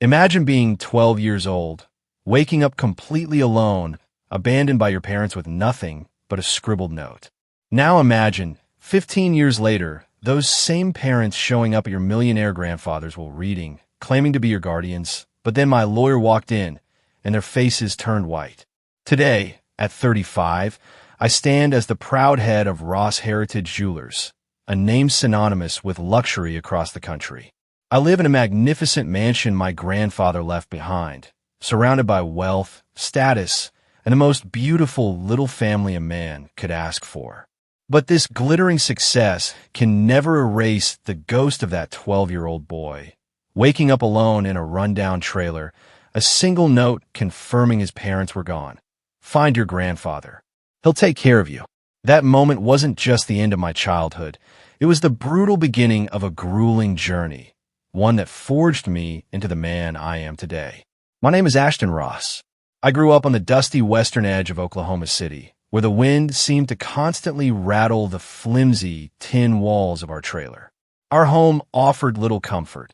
Imagine being 12 years old, waking up completely alone, abandoned by your parents with nothing but a scribbled note. Now imagine, 15 years later, those same parents showing up at your millionaire grandfather's while reading, claiming to be your guardians, but then my lawyer walked in, and their faces turned white. Today, at 35, I stand as the proud head of Ross Heritage Jewelers, a name synonymous with luxury across the country. I live in a magnificent mansion my grandfather left behind, surrounded by wealth, status, and the most beautiful little family a man could ask for. But this glittering success can never erase the ghost of that 12-year-old boy, waking up alone in a rundown trailer, a single note confirming his parents were gone. Find your grandfather. He'll take care of you. That moment wasn't just the end of my childhood. It was the brutal beginning of a grueling journey, one that forged me into the man I am today. My name is Ashton Ross. I grew up on the dusty western edge of Oklahoma City, where the wind seemed to constantly rattle the flimsy tin walls of our trailer. Our home offered little comfort.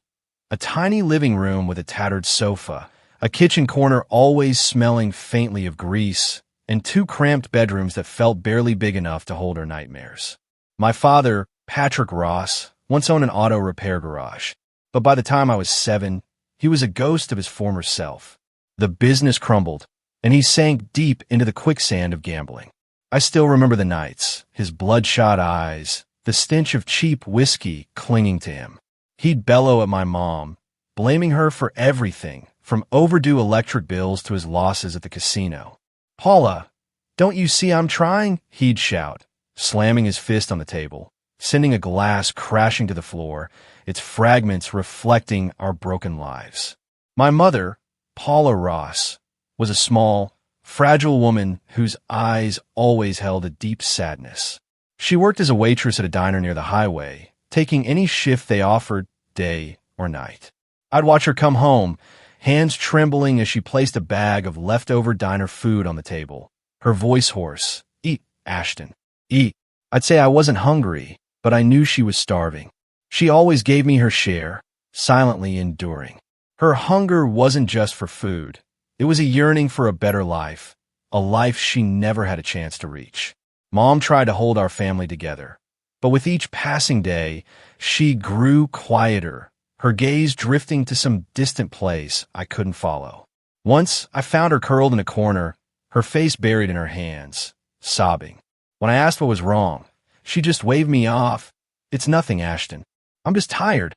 A tiny living room with a tattered sofa, a kitchen corner always smelling faintly of grease, and two cramped bedrooms that felt barely big enough to hold our nightmares. My father, Patrick Ross, once owned an auto repair garage, but by the time I was 7, he was a ghost of his former self. The business crumbled, and he sank deep into the quicksand of gambling. I still remember the nights, his bloodshot eyes, the stench of cheap whiskey clinging to him. He'd bellow at my mom, blaming her for everything, from overdue electric bills to his losses at the casino. "Paula, don't you see I'm trying?" he'd shout, slamming his fist on the table, sending a glass crashing to the floor, its fragments reflecting our broken lives. My mother, Paula Ross, was a small, fragile woman whose eyes always held a deep sadness. She worked as a waitress at a diner near the highway, taking any shift they offered, day or night. I'd watch her come home, hands trembling as she placed a bag of leftover diner food on the table, her voice hoarse. "Eat, Ashton, eat." I'd say I wasn't hungry, but I knew she was starving. She always gave me her share, silently enduring. Her hunger wasn't just for food. It was a yearning for a better life, a life she never had a chance to reach. Mom tried to hold our family together, but with each passing day, she grew quieter, her gaze drifting to some distant place I couldn't follow. Once, I found her curled in a corner, her face buried in her hands, sobbing. When I asked what was wrong, she just waved me off. "It's nothing, Ashton. I'm just tired."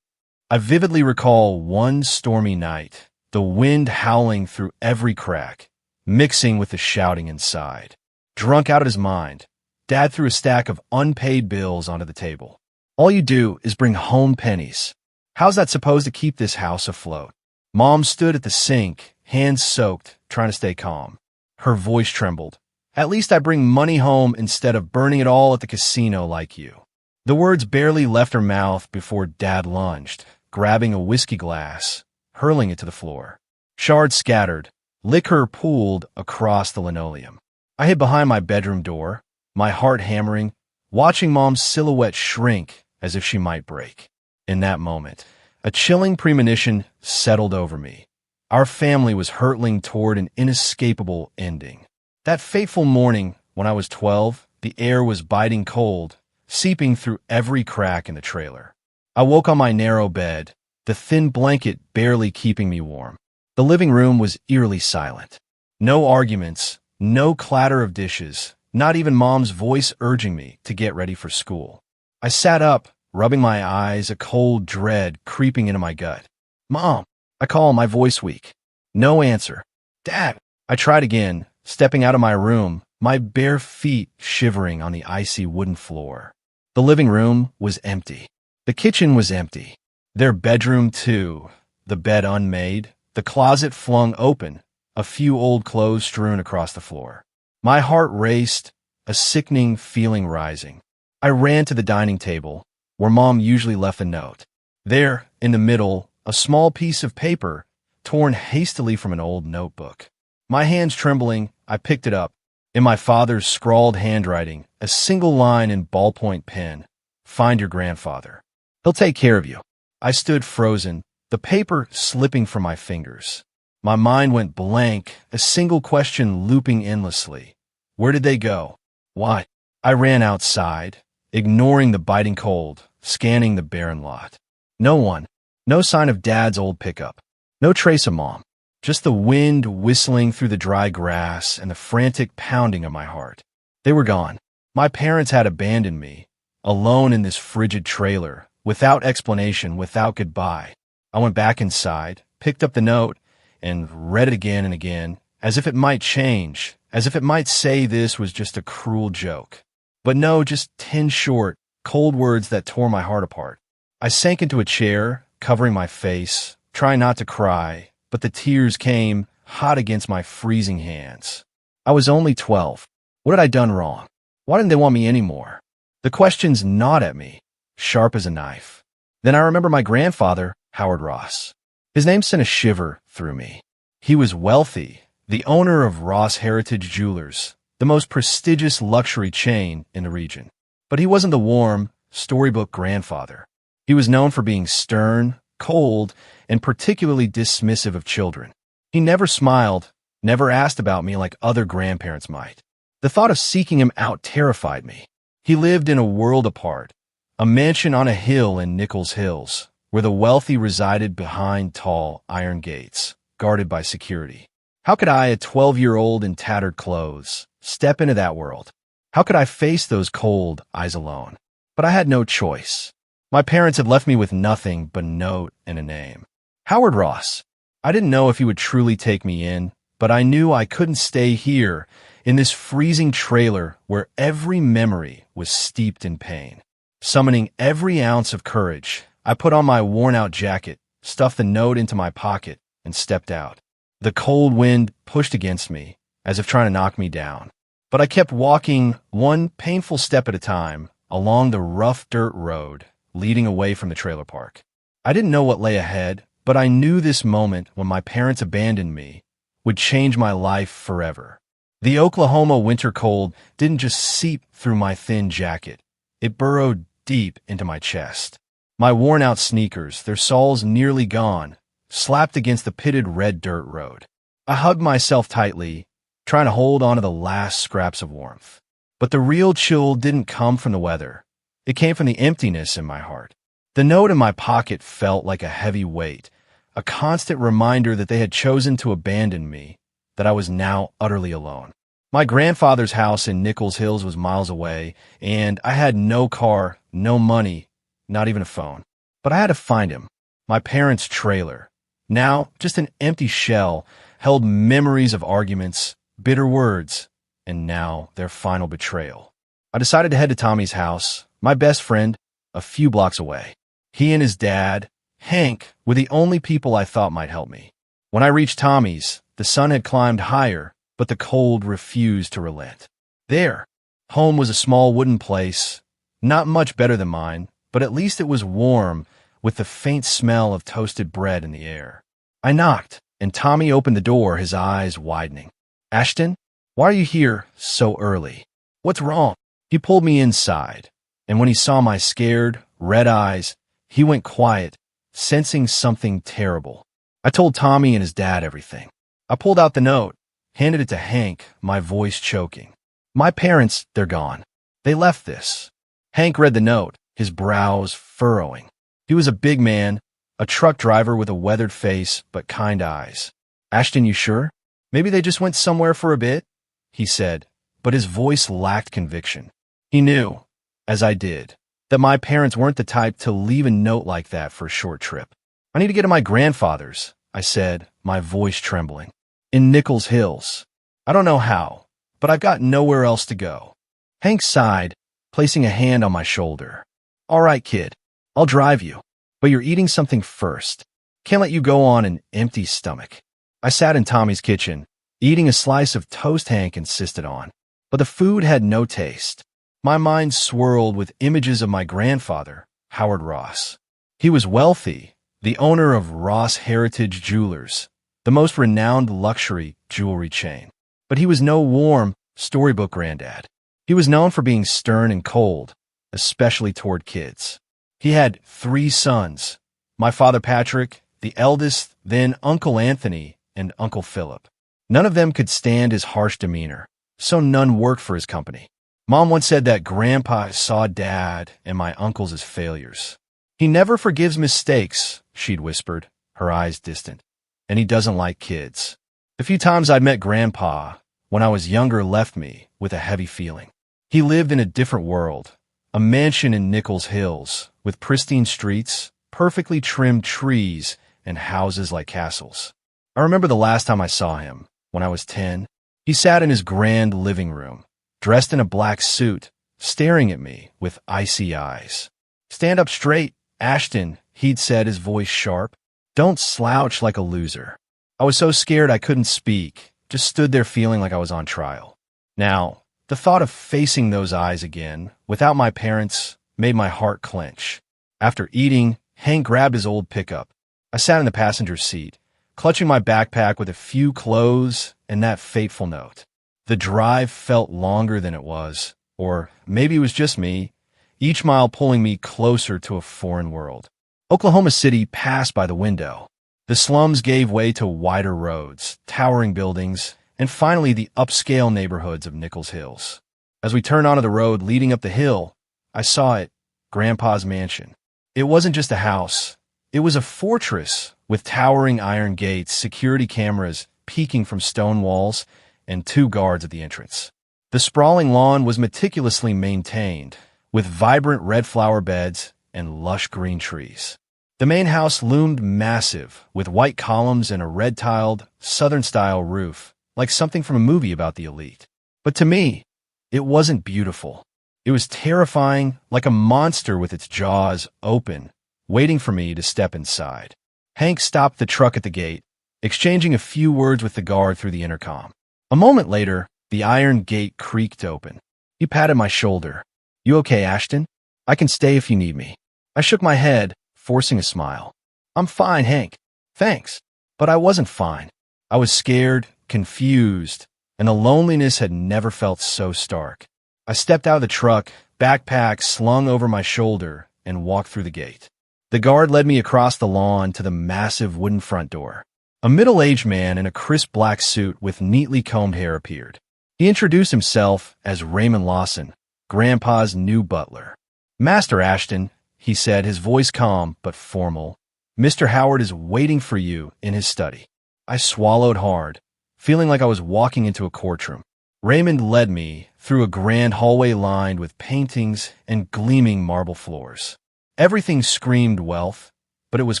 I vividly recall one stormy night, the wind howling through every crack, mixing with the shouting inside. Drunk out of his mind, Dad threw a stack of unpaid bills onto the table. "All you do is bring home pennies. How's that supposed to keep this house afloat?" Mom stood at the sink, hands soaked, trying to stay calm. Her voice trembled. "At least I bring money home instead of burning it all at the casino like you." The words barely left her mouth before Dad lunged, grabbing a whiskey glass, hurling it to the floor. Shards scattered, liquor pooled across the linoleum. I hid behind my bedroom door, my heart hammering, watching Mom's silhouette shrink as if she might break. In that moment, a chilling premonition settled over me. Our family was hurtling toward an inescapable ending. That fateful morning, when I was 12, the air was biting cold, seeping through every crack in the trailer. I woke on my narrow bed, the thin blanket barely keeping me warm. The living room was eerily silent. No arguments, no clatter of dishes, not even Mom's voice urging me to get ready for school. I sat up, rubbing my eyes, a cold dread creeping into my gut. "Mom," I call, my voice weak. No answer. "Dad," I tried again, stepping out of my room, my bare feet shivering on the icy wooden floor. The living room was empty. The kitchen was empty. Their bedroom, too. The bed unmade, the closet flung open, a few old clothes strewn across the floor. My heart raced, a sickening feeling rising. I ran to the dining table, where Mom usually left a note. There, in the middle, a small piece of paper, torn hastily from an old notebook. My hands trembling, I picked it up. In my father's scrawled handwriting, a single line in ballpoint pen: "Find your grandfather. He'll take care of you." I stood frozen, the paper slipping from my fingers. My mind went blank, a single question looping endlessly. Where did they go? Why? I ran outside, ignoring the biting cold, scanning the barren lot. No one. No sign of Dad's old pickup. No trace of Mom. Just the wind whistling through the dry grass and the frantic pounding of my heart. They were gone. My parents had abandoned me, alone in this frigid trailer, without explanation, without goodbye. I went back inside, picked up the note, and read it again and again, as if it might change, as if it might say this was just a cruel joke. But no, just 10 short, cold words that tore my heart apart. I sank into a chair, covering my face, trying not to cry, but the tears came, hot against my freezing hands. I was only 12. What had I done wrong? Why didn't they want me anymore? The questions gnawed at me, sharp as a knife. Then I remember my grandfather, Howard Ross. His name sent a shiver through me. He was wealthy, the owner of Ross Heritage Jewelers, the most prestigious luxury chain in the region. But he wasn't the warm, storybook grandfather. He was known for being stern, cold, and particularly dismissive of children. He never smiled, never asked about me like other grandparents might. The thought of seeking him out terrified me. He lived in a world apart, a mansion on a hill in Nichols Hills, where the wealthy resided behind tall iron gates, guarded by security. How could I, a 12-year-old in tattered clothes, step into that world? How could I face those cold eyes alone? But I had no choice. My parents had left me with nothing but a note and a name. Howard Ross. I didn't know if he would truly take me in, but I knew I couldn't stay here in this freezing trailer where every memory was steeped in pain. Summoning every ounce of courage, I put on my worn-out jacket, stuffed the note into my pocket, and stepped out. The cold wind pushed against me, as if trying to knock me down. But I kept walking, one painful step at a time, along the rough dirt road, leading away from the trailer park. I didn't know what lay ahead, but I knew this moment when my parents abandoned me would change my life forever. The Oklahoma winter cold didn't just seep through my thin jacket. It burrowed deep into my chest. My worn-out sneakers, their soles nearly gone, slapped against the pitted red dirt road. I hugged myself tightly, trying to hold on to the last scraps of warmth. But the real chill didn't come from the weather. It came from the emptiness in my heart. The note in my pocket felt like a heavy weight, a constant reminder that they had chosen to abandon me, that I was now utterly alone. My grandfather's house in Nichols Hills was miles away, and I had no car, no money, not even a phone. But I had to find him. My parents' trailer, now just an empty shell, held memories of arguments, bitter words, and now their final betrayal. I decided to head to Tommy's house, my best friend, a few blocks away. He and his dad, Hank, were the only people I thought might help me. When I reached Tommy's, the sun had climbed higher, but the cold refused to relent. There, home was a small wooden place, not much better than mine, but at least it was warm, with the faint smell of toasted bread in the air. I knocked, and Tommy opened the door, his eyes widening. "Ashton, why are you here so early? What's wrong?" He pulled me inside, and when he saw my scared, red eyes, he went quiet, sensing something terrible. I told Tommy and his dad everything. I pulled out the note, handed it to Hank, my voice choking. "My parents, they're gone. They left this." Hank read the note, his brows furrowing. He was a big man, a truck driver with a weathered face but kind eyes. "Ashton, you sure? Maybe they just went somewhere for a bit?" he said, but his voice lacked conviction. He knew, as I did, that my parents weren't the type to leave a note like that for a short trip. "I need to get to my grandfather's," I said, my voice trembling. "In Nichols Hills. I don't know how, but I've got nowhere else to go." Hank sighed, placing a hand on my shoulder. "All right, kid, I'll drive you, but you're eating something first. Can't let you go on an empty stomach." I sat in Tommy's kitchen, eating a slice of toast Hank insisted on, but the food had no taste. My mind swirled with images of my grandfather, Howard Ross. He was wealthy, the owner of Ross Heritage Jewelers, the most renowned luxury jewelry chain. But he was no warm, storybook granddad. He was known for being stern and cold, especially toward kids. He had 3 sons, my father Patrick, the eldest, then Uncle Anthony, and Uncle Philip. None of them could stand his harsh demeanor, so none worked for his company. Mom once said that Grandpa saw Dad and my uncles as failures. "He never forgives mistakes," she'd whispered, her eyes distant, "and he doesn't like kids." The few times I'd met Grandpa when I was younger left me with a heavy feeling. He lived in a different world, a mansion in Nichols Hills, with pristine streets, perfectly trimmed trees, and houses like castles. I remember the last time I saw him, when I was 10. He sat in his grand living room, dressed in a black suit, staring at me with icy eyes. "Stand up straight, Ashton," he'd said, his voice sharp. "Don't slouch like a loser." I was so scared I couldn't speak, just stood there feeling like I was on trial. Now, the thought of facing those eyes again, without my parents, made my heart clench. After eating, Hank grabbed his old pickup. I sat in the passenger seat, clutching my backpack with a few clothes and that fateful note. The drive felt longer than it was, or maybe it was just me, each mile pulling me closer to a foreign world. Oklahoma City passed by the window. The slums gave way to wider roads, towering buildings, and finally the upscale neighborhoods of Nichols Hills. As we turned onto the road leading up the hill, I saw it, Grandpa's mansion. It wasn't just a house. It was a fortress with towering iron gates, security cameras peeking from stone walls, and 2 guards at the entrance. The sprawling lawn was meticulously maintained, with vibrant red flower beds and lush green trees. The main house loomed massive, with white columns and a red-tiled, Southern-style roof, like something from a movie about the elite. But to me, it wasn't beautiful. It was terrifying, like a monster with its jaws open, waiting for me to step inside. Hank stopped the truck at the gate, exchanging a few words with the guard through the intercom. A moment later, the iron gate creaked open. He patted my shoulder. "You okay, Ashton? I can stay if you need me." I shook my head, forcing a smile. "I'm fine, Hank. Thanks." But I wasn't fine. I was scared, confused, and the loneliness had never felt so stark. I stepped out of the truck, backpack slung over my shoulder, and walked through the gate. The guard led me across the lawn to the massive wooden front door. A middle-aged man in a crisp black suit with neatly combed hair appeared. He introduced himself as Raymond Lawson, Grandpa's new butler. "Master Ashton," he said, his voice calm but formal, "Mr. Howard is waiting for you in his study." I swallowed hard, feeling like I was walking into a courtroom. Raymond led me through a grand hallway lined with paintings and gleaming marble floors. Everything screamed wealth, but it was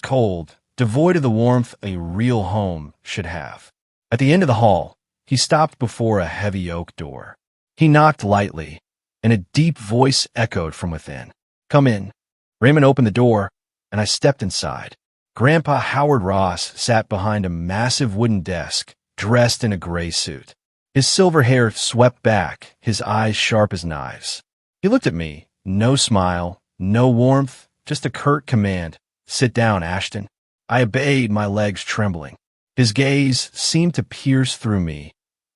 cold, devoid of the warmth a real home should have. At the end of the hall, he stopped before a heavy oak door. He knocked lightly, and a deep voice echoed from within. "Come in." Raymond opened the door, and I stepped inside. Grandpa Howard Ross sat behind a massive wooden desk, dressed in a gray suit. His silver hair swept back, his eyes sharp as knives. He looked at me, no smile, no warmth, just a curt command. "Sit down, Ashton." I obeyed, my legs trembling. His gaze seemed to pierce through me,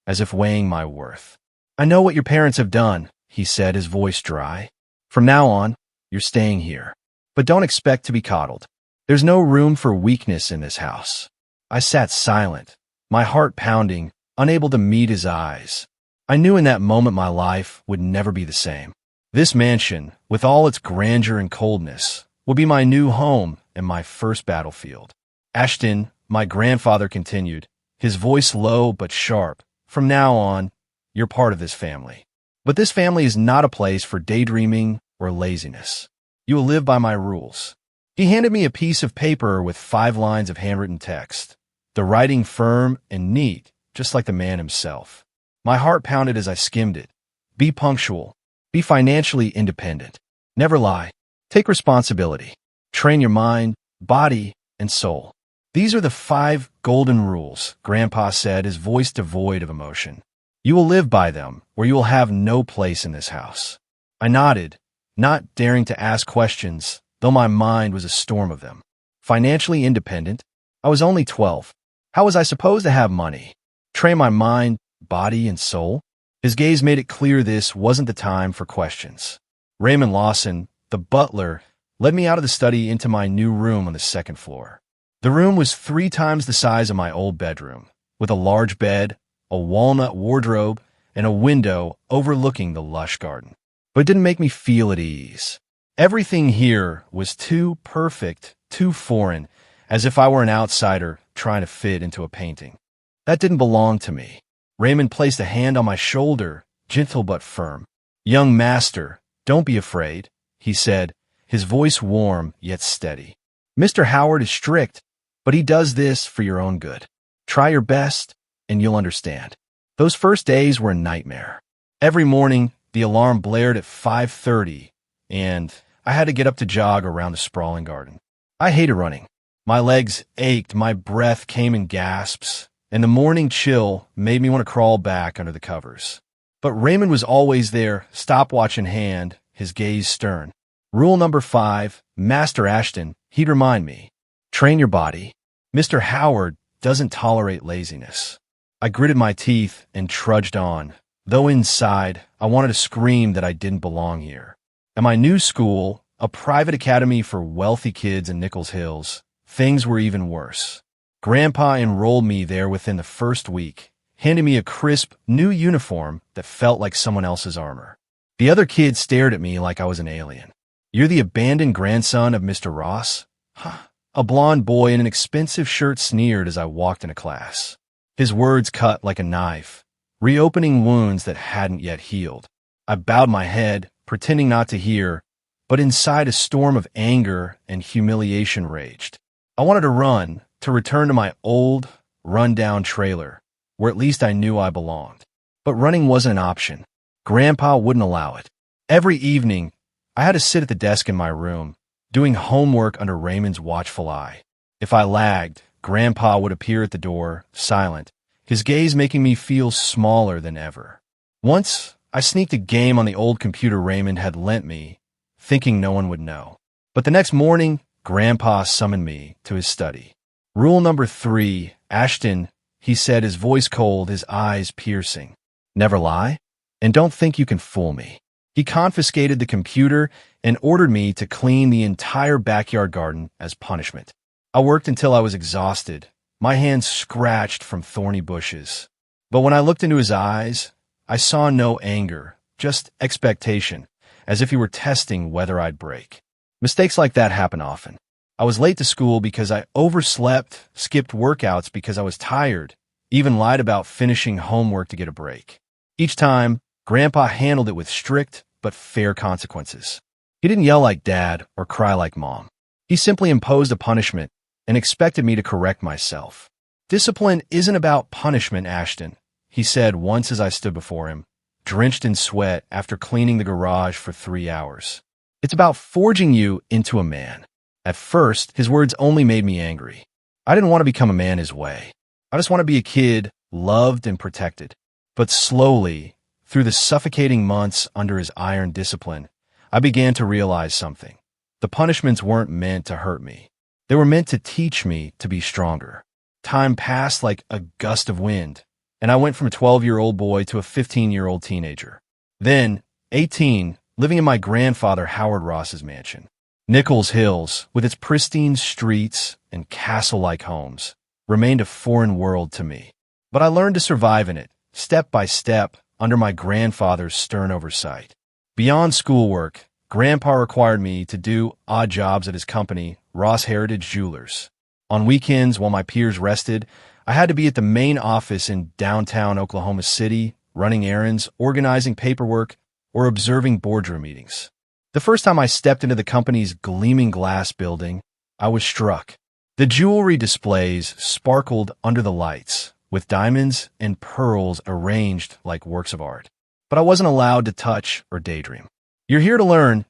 as if weighing my worth. "I know what your parents have done," he said, his voice dry. "From now on, you're staying here. But don't expect to be coddled. There's no room for weakness in this house." I sat silent, my heart pounding, unable to meet his eyes. I knew in that moment my life would never be the same. This mansion, with all its grandeur and coldness, would be my new home and my first battlefield. "Ashton," my grandfather continued, his voice low but sharp, "from now on, you're part of this family. But this family is not a place for daydreaming or laziness. You will live by my rules." He handed me a piece of paper with 5 lines of handwritten text, the writing firm and neat, just like the man himself. My heart pounded as I skimmed it. "Be punctual. Be financially independent. Never lie. Take responsibility. Train your mind, body, and soul." "These are the 5 golden rules," Grandpa said, his voice devoid of emotion. "You will live by them, or you will have no place in this house." I nodded, not daring to ask questions, though my mind was a storm of them. Financially independent? I was only 12. How was I supposed to have money? Train my mind, body, and soul? His gaze made it clear this wasn't the time for questions. Raymond Lawson, the butler, led me out of the study into my new room on the 2nd floor. The room was 3 times the size of my old bedroom, with a large bed, a walnut wardrobe, and a window overlooking the lush garden. But it didn't make me feel at ease. Everything here was too perfect, too foreign, as if I were an outsider trying to fit into a painting. That didn't belong to me. Raymond placed a hand on my shoulder, gentle but firm. "Young master, don't be afraid," he said, his voice warm yet steady. "Mr. Howard is strict, but he does this for your own good. Try your best, and you'll understand." Those first days were a nightmare. Every morning, the alarm blared at 5:30, and I had to get up to jog around the sprawling garden. I hated running. My legs ached, my breath came in gasps, and the morning chill made me want to crawl back under the covers. But Raymond was always there, stopwatch in hand, his gaze stern. Rule number 5, Master Ashton, he'd remind me. Train your body. Mr. Howard doesn't tolerate laziness. I gritted my teeth and trudged on, though inside I wanted to scream that I didn't belong here. At my new school, a private academy for wealthy kids in Nichols Hills, things were even worse. Grandpa enrolled me there within the first week, handing me a crisp, new uniform that felt like someone else's armor. The other kids stared at me like I was an alien. "You're the abandoned grandson of Mr. Ross?" Huh. A blond boy in an expensive shirt sneered as I walked into class. His words cut like a knife, reopening wounds that hadn't yet healed. I bowed my head, pretending not to hear, but inside a storm of anger and humiliation raged. I wanted to run, to return to my old, run-down trailer, where at least I knew I belonged. But running wasn't an option. Grandpa wouldn't allow it. Every evening, I had to sit at the desk in my room, doing homework under Raymond's watchful eye. If I lagged, Grandpa would appear at the door, silent, his gaze making me feel smaller than ever. Once, I sneaked a game on the old computer Raymond had lent me, thinking no one would know. But the next morning, Grandpa summoned me to his study. "Rule number 3, Ashton," he said, his voice cold, his eyes piercing. "Never lie, and don't think you can fool me." He confiscated the computer and ordered me to clean the entire backyard garden as punishment. I worked until I was exhausted, my hands scratched from thorny bushes. But when I looked into his eyes, I saw no anger, just expectation, as if he were testing whether I'd break. Mistakes like that happen often. I was late to school because I overslept, skipped workouts because I was tired, even lied about finishing homework to get a break. Each time, Grandpa handled it with strict but fair consequences. He didn't yell like Dad or cry like Mom. He simply imposed a punishment and expected me to correct myself. "Discipline isn't about punishment, Ashton," he said once as I stood before him, drenched in sweat after cleaning the garage for 3 hours. "It's about forging you into a man." At first, his words only made me angry. I didn't want to become a man his way. I just want to be a kid, loved and protected. But slowly, through the suffocating months under his iron discipline, I began to realize something. The punishments weren't meant to hurt me. They were meant to teach me to be stronger. Time passed like a gust of wind, and I went from a 12-year-old boy to a 15-year-old teenager. Then, 18, living in my grandfather Howard Ross's mansion. Nichols Hills, with its pristine streets and castle-like homes, remained a foreign world to me. But I learned to survive in it, step by step, under my grandfather's stern oversight. Beyond schoolwork, Grandpa required me to do odd jobs at his company, Ross Heritage Jewelers. On weekends, while my peers rested, I had to be at the main office in downtown Oklahoma City, running errands, organizing paperwork, or observing boardroom meetings. The first time I stepped into the company's gleaming glass building, I was struck. The jewelry displays sparkled under the lights, with diamonds and pearls arranged like works of art. But I wasn't allowed to touch or daydream. "You're here to learn,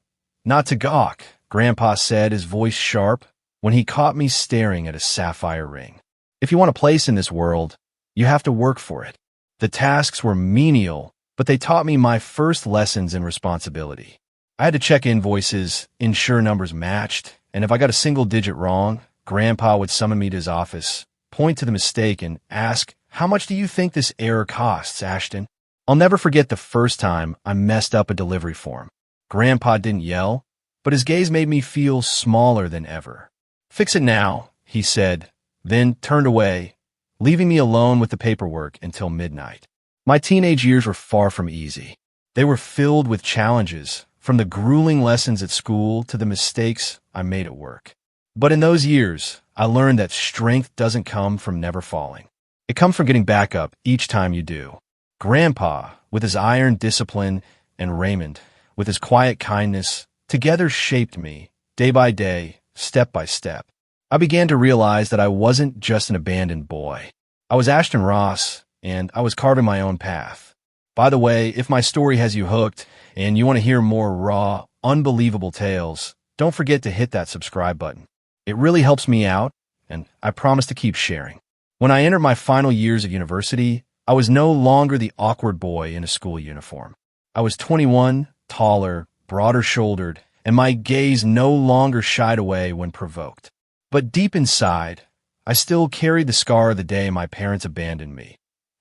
not to gawk," Grandpa said, his voice sharp, when he caught me staring at a sapphire ring. "If you want a place in this world, you have to work for it." The tasks were menial, but they taught me my first lessons in responsibility. I had to check invoices, ensure numbers matched, and if I got a single digit wrong, Grandpa would summon me to his office, point to the mistake, and ask, "How much do you think this error costs, Ashton?" I'll never forget the first time I messed up a delivery form. Grandpa didn't yell, but his gaze made me feel smaller than ever. "Fix it now," he said, then turned away, leaving me alone with the paperwork until midnight. My teenage years were far from easy. They were filled with challenges, from the grueling lessons at school to the mistakes I made at work. But in those years, I learned that strength doesn't come from never falling. It comes from getting back up each time you do. Grandpa, with his iron discipline, and Raymond, with his quiet kindness, together shaped me, day by day, step by step. I began to realize that I wasn't just an abandoned boy. I was Ashton Ross, and I was carving my own path. By the way, if my story has you hooked and you want to hear more raw, unbelievable tales, don't forget to hit that subscribe button. It really helps me out, and I promise to keep sharing. When I entered my final years of university, I was no longer the awkward boy in a school uniform. I was 21, taller, broader-shouldered, and my gaze no longer shied away when provoked. But deep inside, I still carried the scar of the day my parents abandoned me.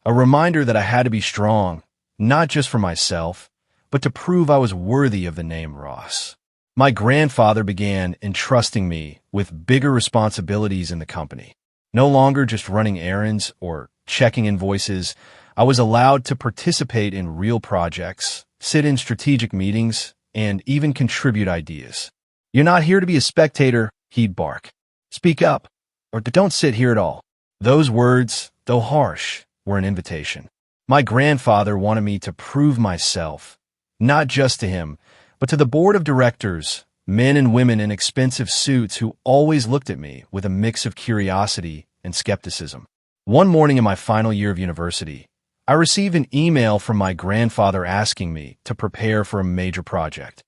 A reminder that I had to be strong, not just for myself, but to prove I was worthy of the name Ross. My grandfather began entrusting me with bigger responsibilities in the company. No longer just running errands or checking invoices, I was allowed to participate in real projects, sit in strategic meetings, and even contribute ideas. "You're not here to be a spectator," he'd bark. "Speak up, or don't sit here at all." Those words, though harsh, were an invitation. My grandfather wanted me to prove myself, not just to him, but to the board of directors, men and women in expensive suits who always looked at me with a mix of curiosity and skepticism. One morning in my final year of university, I received an email from my grandfather asking me to prepare for a major project,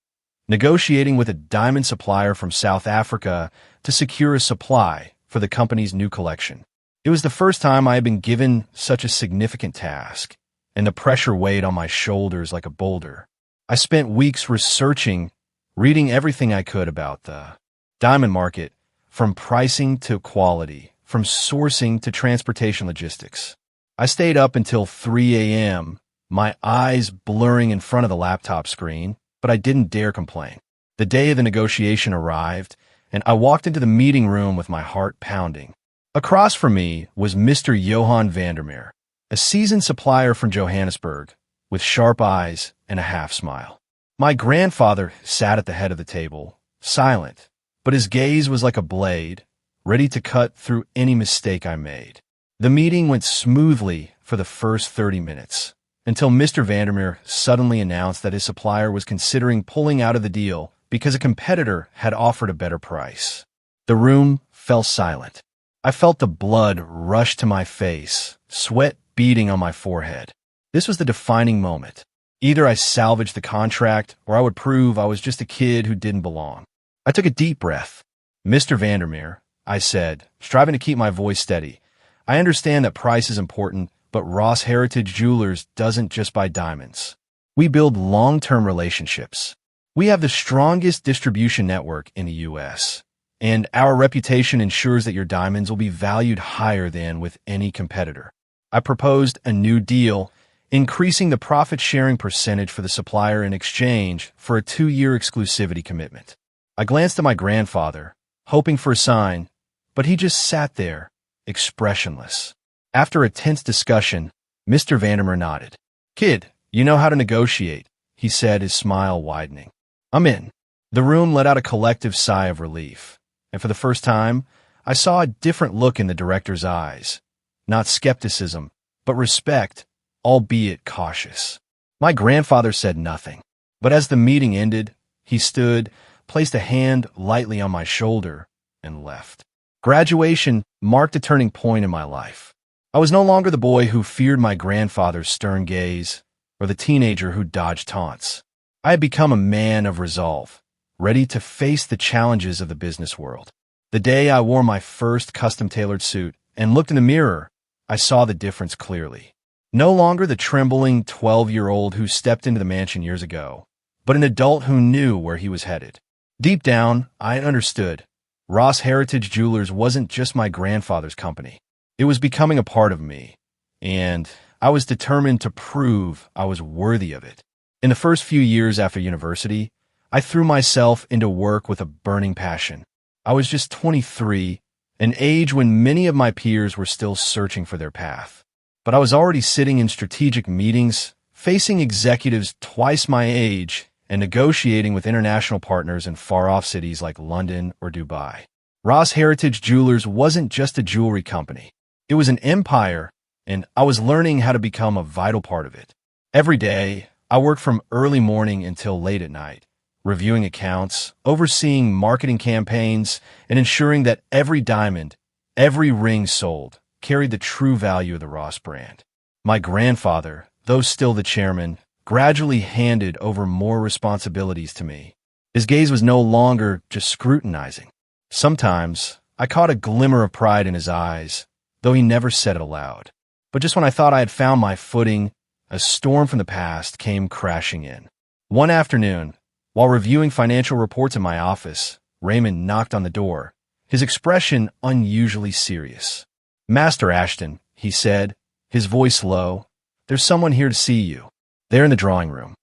negotiating with a diamond supplier from South Africa to secure a supply for the company's new collection. It was the first time I had been given such a significant task, and the pressure weighed on my shoulders like a boulder. I spent weeks researching, reading everything I could about the diamond market, from pricing to quality, from sourcing to transportation logistics. I stayed up until 3 a.m., my eyes blurring in front of the laptop screen, but I didn't dare complain. The day of the negotiation arrived, and I walked into the meeting room with my heart pounding. Across from me was Mr. Johan Vandermeer, a seasoned supplier from Johannesburg, with sharp eyes and a half-smile. My grandfather sat at the head of the table, silent, but his gaze was like a blade, ready to cut through any mistake I made. The meeting went smoothly for the first 30 minutes, until Mr. Vandermeer suddenly announced that his supplier was considering pulling out of the deal because a competitor had offered a better price. The room fell silent. I felt the blood rush to my face, sweat beading on my forehead. This was the defining moment. Either I salvaged the contract, or I would prove I was just a kid who didn't belong. I took a deep breath. "Mr. Vandermeer," I said, striving to keep my voice steady, "I understand that price is important, but Ross Heritage Jewelers doesn't just buy diamonds. We build long-term relationships. We have the strongest distribution network in the U.S., and our reputation ensures that your diamonds will be valued higher than with any competitor." I proposed a new deal, increasing the profit-sharing percentage for the supplier in exchange for a 2-year exclusivity commitment. I glanced at my grandfather, hoping for a sign, but he just sat there, expressionless. After a tense discussion, Mr. Vandermeer nodded. "Kid, you know how to negotiate," he said, his smile widening. "I'm in." The room let out a collective sigh of relief, and for the first time, I saw a different look in the director's eyes. Not skepticism, but respect, albeit cautious. My grandfather said nothing, but as the meeting ended, he stood, placed a hand lightly on my shoulder, and left. Graduation marked a turning point in my life. I was no longer the boy who feared my grandfather's stern gaze, or the teenager who dodged taunts. I had become a man of resolve, ready to face the challenges of the business world. The day I wore my first custom-tailored suit and looked in the mirror, I saw the difference clearly. No longer the trembling 12-year-old who stepped into the mansion years ago, but an adult who knew where he was headed. Deep down, I understood. Ross Heritage Jewelers wasn't just my grandfather's company. It was becoming a part of me, and I was determined to prove I was worthy of it. In the first few years after university, I threw myself into work with a burning passion. I was just 23, an age when many of my peers were still searching for their path. But I was already sitting in strategic meetings, facing executives twice my age, and negotiating with international partners in far-off cities like London or Dubai. Ross Heritage Jewelers wasn't just a jewelry company. It was an empire, and I was learning how to become a vital part of it. Every day, I worked from early morning until late at night, reviewing accounts, overseeing marketing campaigns, and ensuring that every diamond, every ring sold, carried the true value of the Ross brand. My grandfather, though still the chairman, gradually handed over more responsibilities to me. His gaze was no longer just scrutinizing. Sometimes, I caught a glimmer of pride in his eyes, though he never said it aloud. But just when I thought I had found my footing, a storm from the past came crashing in. One afternoon, while reviewing financial reports in my office, Raymond knocked on the door, his expression unusually serious. "Master Ashton," he said, his voice low, "there's someone here to see you." They're in the drawing room.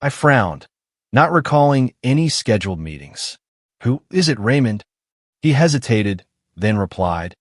I frowned, not recalling any scheduled meetings. "Who is it, Raymond?" He hesitated, then replied,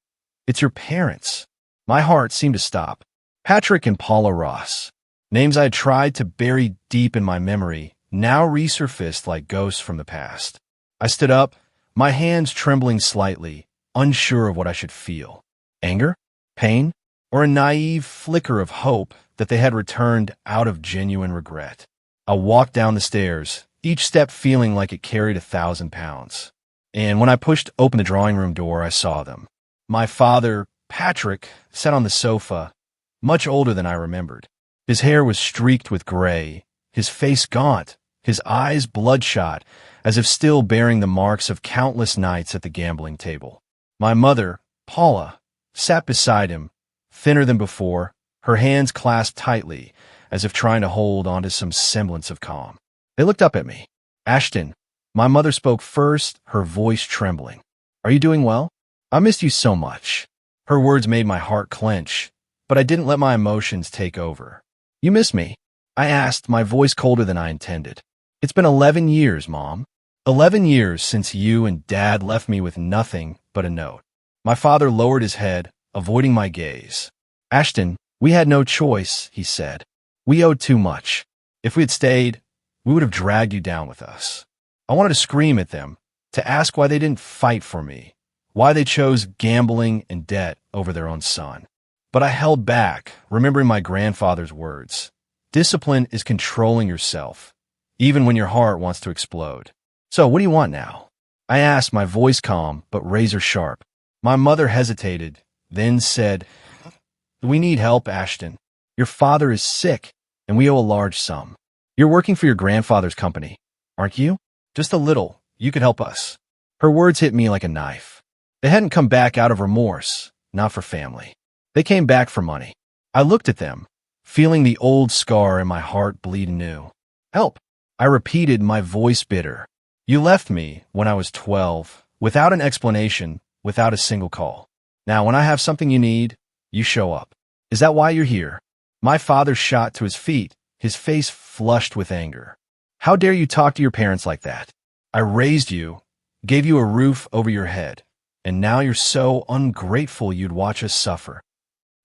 "It's your parents." My heart seemed to stop. Patrick and Paula Ross. Names I had tried to bury deep in my memory now resurfaced like ghosts from the past. I stood up, my hands trembling slightly, unsure of what I should feel. Anger? Pain? Or a naive flicker of hope that they had returned out of genuine regret? I walked down the stairs, each step feeling like it carried 1,000 pounds. And when I pushed open the drawing room door, I saw them. My father, Patrick, sat on the sofa, much older than I remembered. His hair was streaked with gray, his face gaunt, his eyes bloodshot, as if still bearing the marks of countless nights at the gambling table. My mother, Paula, sat beside him, thinner than before, her hands clasped tightly, as if trying to hold on to some semblance of calm. They looked up at me. "Ashton," my mother spoke first, her voice trembling. "Are you doing well? I missed you so much." Her words made my heart clench, but I didn't let my emotions take over. "You miss me?" I asked, my voice colder than I intended. "It's been 11 years, Mom. 11 years since you and Dad left me with nothing but a note." My father lowered his head, avoiding my gaze. "Ashton, we had no choice," he said. "We owed too much. If we had stayed, we would have dragged you down with us." I wanted to scream at them, to ask why they didn't fight for me, why they chose gambling and debt over their own son. But I held back, remembering my grandfather's words. Discipline is controlling yourself, even when your heart wants to explode. "So, what do you want now?" I asked, my voice calm but razor sharp. My mother hesitated, then said, "We need help, Ashton. Your father is sick, and we owe a large sum. You're working for your grandfather's company, aren't you? Just a little. You could help us." Her words hit me like a knife. They hadn't come back out of remorse, not for family. They came back for money. I looked at them, feeling the old scar in my heart bleed anew. "Help," I repeated, my voice bitter. "You left me when I was 12, without an explanation, without a single call. Now, when I have something you need, you show up. Is that why you're here?" My father shot to his feet, his face flushed with anger. "How dare you talk to your parents like that? I raised you, gave you a roof over your head, and now you're so ungrateful you'd watch us suffer."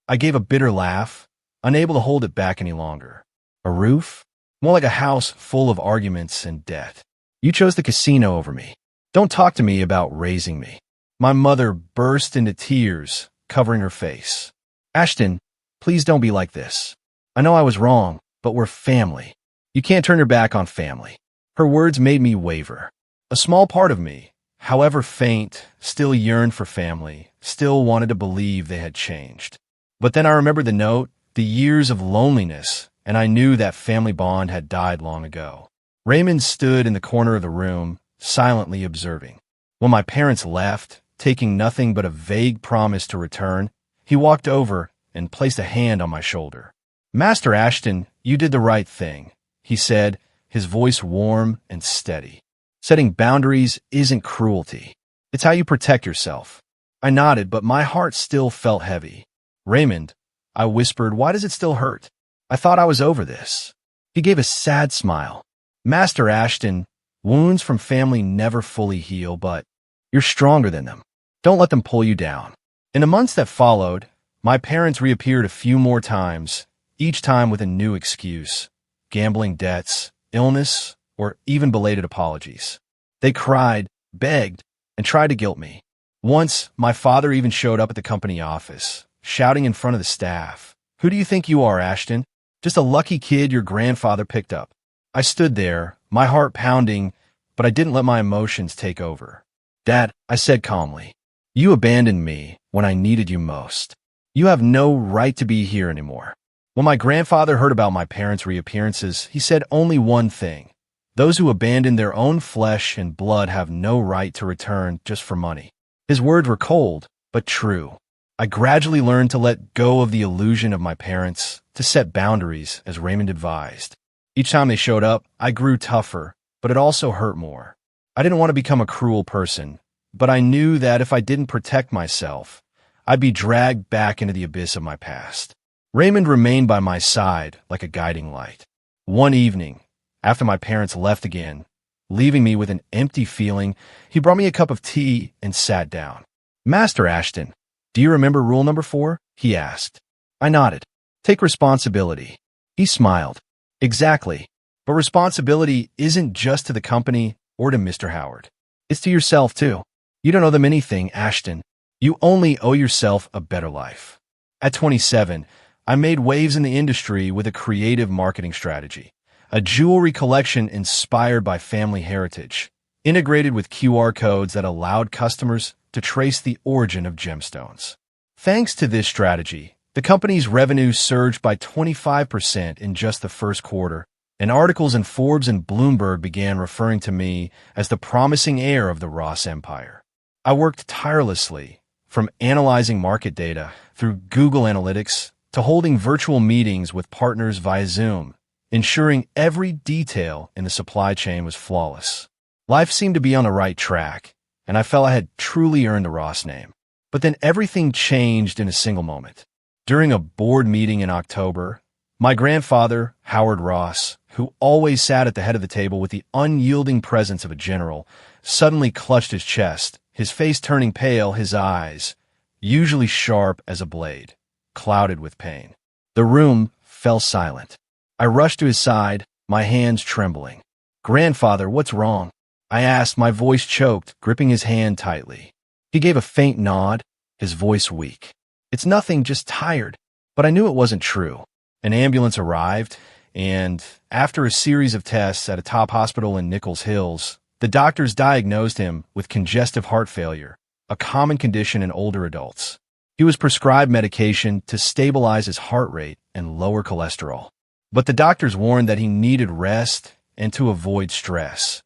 I gave a bitter laugh, unable to hold it back any longer. "A roof? More like a house full of arguments and debt. You chose the casino over me. Don't talk to me about raising me." My mother burst into tears, covering her face. "Ashton, please don't be like this. I know I was wrong, but we're family. You can't turn your back on family." Her words made me waver. A small part of me, however faint, still yearned for family, still wanted to believe they had changed. But then I remembered the note, the years of loneliness, and I knew that family bond had died long ago. Raymond stood in the corner of the room, silently observing. When my parents left, taking nothing but a vague promise to return, he walked over and placed a hand on my shoulder. "Master Ashton, you did the right thing," he said, his voice warm and steady. "Setting boundaries isn't cruelty. It's how you protect yourself." I nodded, but my heart still felt heavy. "Raymond," I whispered, "why does it still hurt? I thought I was over this." He gave a sad smile. "Master Ashton, wounds from family never fully heal, but you're stronger than them. Don't let them pull you down. In the months that followed, my parents reappeared a few more times, each time with a new excuse: gambling debts, illness, or even belated apologies. They cried, begged, and tried to guilt me. Once, my father even showed up at the company office, shouting in front of the staff, "Who do you think you are, Ashton? Just a lucky kid your grandfather picked up." I stood there, my heart pounding, but I didn't let my emotions take over. "Dad," I said calmly, "you abandoned me when I needed you most. You have no right to be here anymore." When my grandfather heard about my parents' reappearances, he said only one thing: "Those who abandon their own flesh and blood have no right to return just for money." His words were cold, but true. I gradually learned to let go of the illusion of my parents, to set boundaries, as Raymond advised. Each time they showed up, I grew tougher, but it also hurt more. I didn't want to become a cruel person, but I knew that if I didn't protect myself, I'd be dragged back into the abyss of my past. Raymond remained by my side like a guiding light. One evening, after my parents left again, leaving me with an empty feeling, he brought me a cup of tea and sat down. "Master Ashton, do you remember rule number 4? He asked. I nodded. "Take responsibility." He smiled. "Exactly. But responsibility isn't just to the company or to Mr. Howard. It's to yourself, too. You don't owe them anything, Ashton. You only owe yourself a better life." At 27, I made waves in the industry with a creative marketing strategy, a jewelry collection inspired by family heritage, integrated with QR codes that allowed customers to trace the origin of gemstones. Thanks to this strategy, the company's revenue surged by 25% in just the first quarter, and articles in Forbes and Bloomberg began referring to me as the promising heir of the Ross empire. I worked tirelessly, from analyzing market data through Google Analytics to holding virtual meetings with partners via Zoom, ensuring every detail in the supply chain was flawless. Life seemed to be on the right track, and I felt I had truly earned the Ross name. But then everything changed in a single moment. During a board meeting in October, my grandfather, Howard Ross, who always sat at the head of the table with the unyielding presence of a general, suddenly clutched his chest, his face turning pale, his eyes, usually sharp as a blade, clouded with pain. The room fell silent. I rushed to his side, my hands trembling. "Grandfather, what's wrong?" I asked, my voice choked, gripping his hand tightly. He gave a faint nod, his voice weak. "It's nothing, just tired." But I knew it wasn't true. An ambulance arrived, and after a series of tests at a top hospital in Nichols Hills, the doctors diagnosed him with congestive heart failure, a common condition in older adults. He was prescribed medication to stabilize his heart rate and lower cholesterol. But the doctors warned that he needed rest and to avoid stress.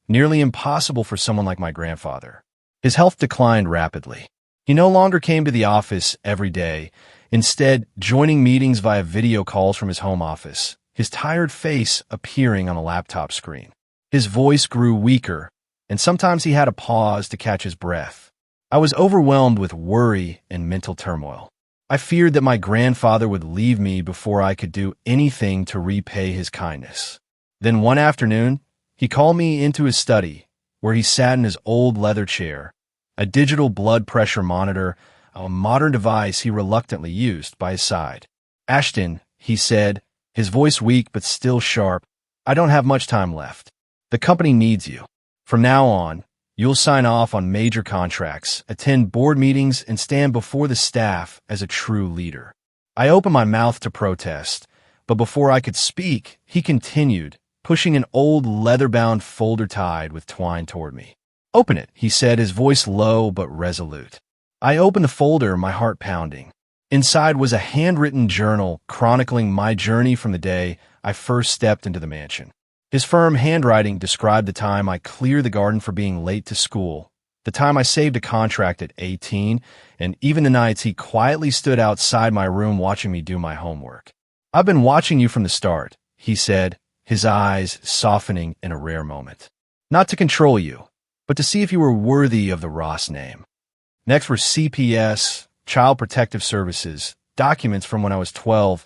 Nearly impossible for someone like my grandfather. His health declined rapidly. He no longer came to the office every day, instead joining meetings via video calls from his home office, his tired face appearing on a laptop screen. His voice grew weaker, and sometimes he had to pause to catch his breath. I was overwhelmed with worry and mental turmoil. I feared that my grandfather would leave me before I could do anything to repay his kindness. Then one afternoon, he called me into his study, where he sat in his old leather chair, a digital blood pressure monitor, a modern device he reluctantly used, by his side. "Ashton," he said, his voice weak but still sharp, "I don't have much time left. The company needs you. From now on, you'll sign off on major contracts, attend board meetings, and stand before the staff as a true leader." I opened my mouth to protest, but before I could speak, he continued, pushing an old leather-bound folder tied with twine toward me. "Open it," he said, his voice low but resolute. I opened the folder, my heart pounding. Inside was a handwritten journal chronicling my journey from the day I first stepped into the mansion. His firm handwriting described the time I cleared the garden for being late to school, the time I saved a contract at 18, and even the nights he quietly stood outside my room watching me do my homework. "I've been watching you from the start," he said, his eyes softening in a rare moment. "Not to control you, but to see if you were worthy of the Ross name." Next were CPS, Child Protective Services, documents from when I was 12,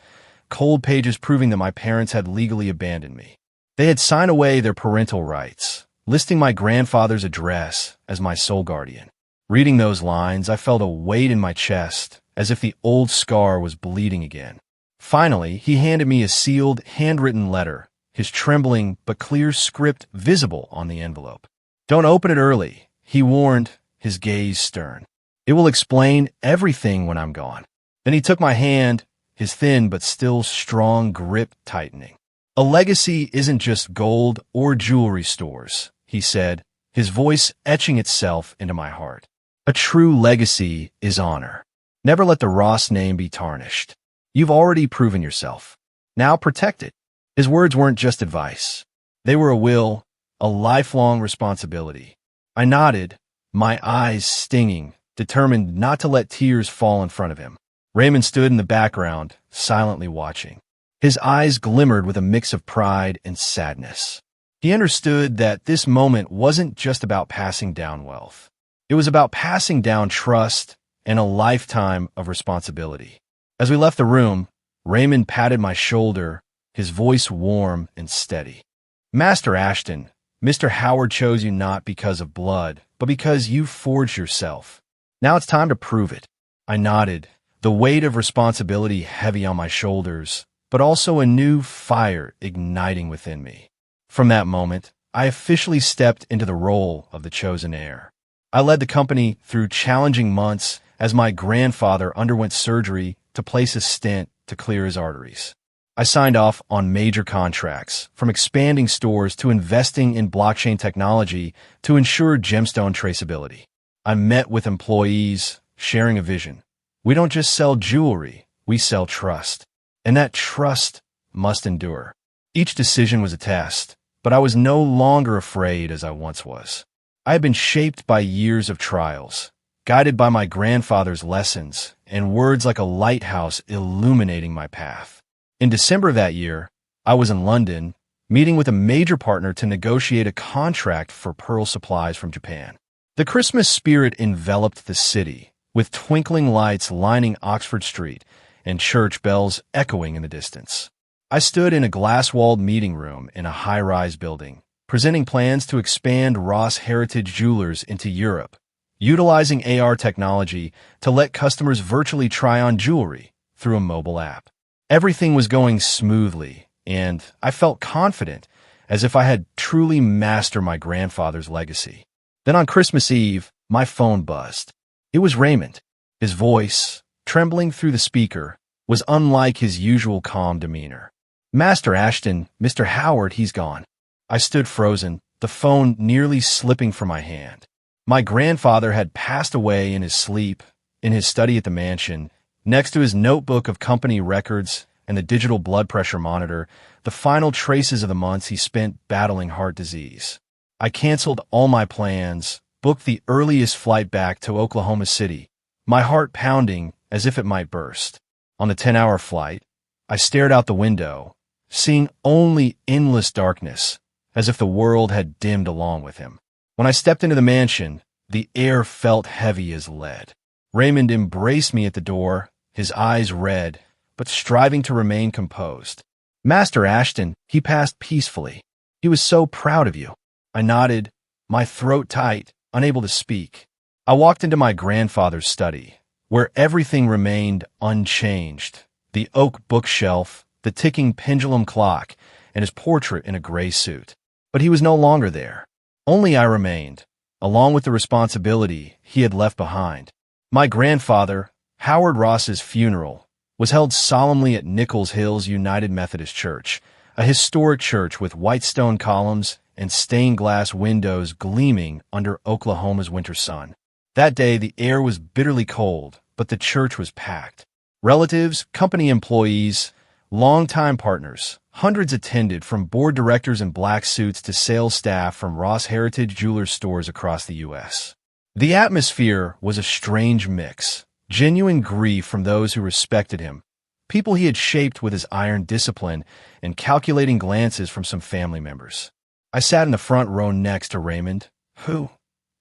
cold pages proving that my parents had legally abandoned me. They had signed away their parental rights, listing my grandfather's address as my sole guardian. Reading those lines, I felt a weight in my chest, as if the old scar was bleeding again. Finally, he handed me a sealed, handwritten letter, his trembling but clear script visible on the envelope. "Don't open it early," he warned, his gaze stern. "It will explain everything when I'm gone." Then he took my hand, his thin but still strong grip tightening. "A legacy isn't just gold or jewelry stores," he said, his voice etching itself into my heart. "A true legacy is honor. Never let the Ross name be tarnished. You've already proven yourself. Now protect it." His words weren't just advice. They were a will, a lifelong responsibility. I nodded, my eyes stinging, determined not to let tears fall in front of him. Raymond stood in the background, silently watching. His eyes glimmered with a mix of pride and sadness. He understood that this moment wasn't just about passing down wealth. It was about passing down trust and a lifetime of responsibility. As we left the room, Raymond patted my shoulder, his voice warm and steady. "Master Ashton, Mr. Howard chose you not because of blood, but because you forged yourself. Now it's time to prove it." I nodded, the weight of responsibility heavy on my shoulders, but also a new fire igniting within me. From that moment, I officially stepped into the role of the chosen heir. I led the company through challenging months as my grandfather underwent surgery to place a stent to clear his arteries. I signed off on major contracts, from expanding stores to investing in blockchain technology to ensure gemstone traceability. I met with employees, sharing a vision. We don't just sell jewelry, we sell trust. And that trust must endure. Each decision was a test, but I was no longer afraid as I once was. I had been shaped by years of trials, guided by my grandfather's lessons and words like a lighthouse illuminating my path. In December of that year, I was in London, meeting with a major partner to negotiate a contract for pearl supplies from Japan. The Christmas spirit enveloped the city, with twinkling lights lining Oxford Street and church bells echoing in the distance. I stood in a glass-walled meeting room in a high-rise building, presenting plans to expand Ross Heritage Jewelers into Europe, utilizing AR technology to let customers virtually try on jewelry through a mobile app. Everything was going smoothly, and I felt confident, as if I had truly mastered my grandfather's legacy. Then on Christmas Eve, my phone buzzed. It was Raymond. His voice, trembling through the speaker, was unlike his usual calm demeanor. "Master Ashton, Mr. Howard, he's gone." I stood frozen, the phone nearly slipping from my hand. My grandfather had passed away in his sleep, in his study at the mansion, next to his notebook of company records and the digital blood pressure monitor, the final traces of the months he spent battling heart disease. I canceled all my plans, booked the earliest flight back to Oklahoma City, my heart pounding as if it might burst. On the 10-hour flight, I stared out the window, seeing only endless darkness, as if the world had dimmed along with him. When I stepped into the mansion, the air felt heavy as lead. Raymond embraced me at the door, his eyes red, but striving to remain composed. "Master Ashton," he passed peacefully. "He was so proud of you." I nodded, my throat tight, unable to speak. I walked into my grandfather's study, where everything remained unchanged. The oak bookshelf, the ticking pendulum clock, and his portrait in a gray suit. But he was no longer there. Only I remained, along with the responsibility he had left behind. My grandfather, Howard Ross's funeral, was held solemnly at Nichols Hills United Methodist Church, a historic church with white stone columns and stained glass windows gleaming under Oklahoma's winter sun. That day, the air was bitterly cold, but the church was packed. Relatives, company employees, longtime partners, hundreds attended, from board directors in black suits to sales staff from Ross Heritage Jewelers stores across the U.S. The atmosphere was a strange mix. Genuine grief from those who respected him, people he had shaped with his iron discipline, and calculating glances from some family members. I sat in the front row next to Raymond, who,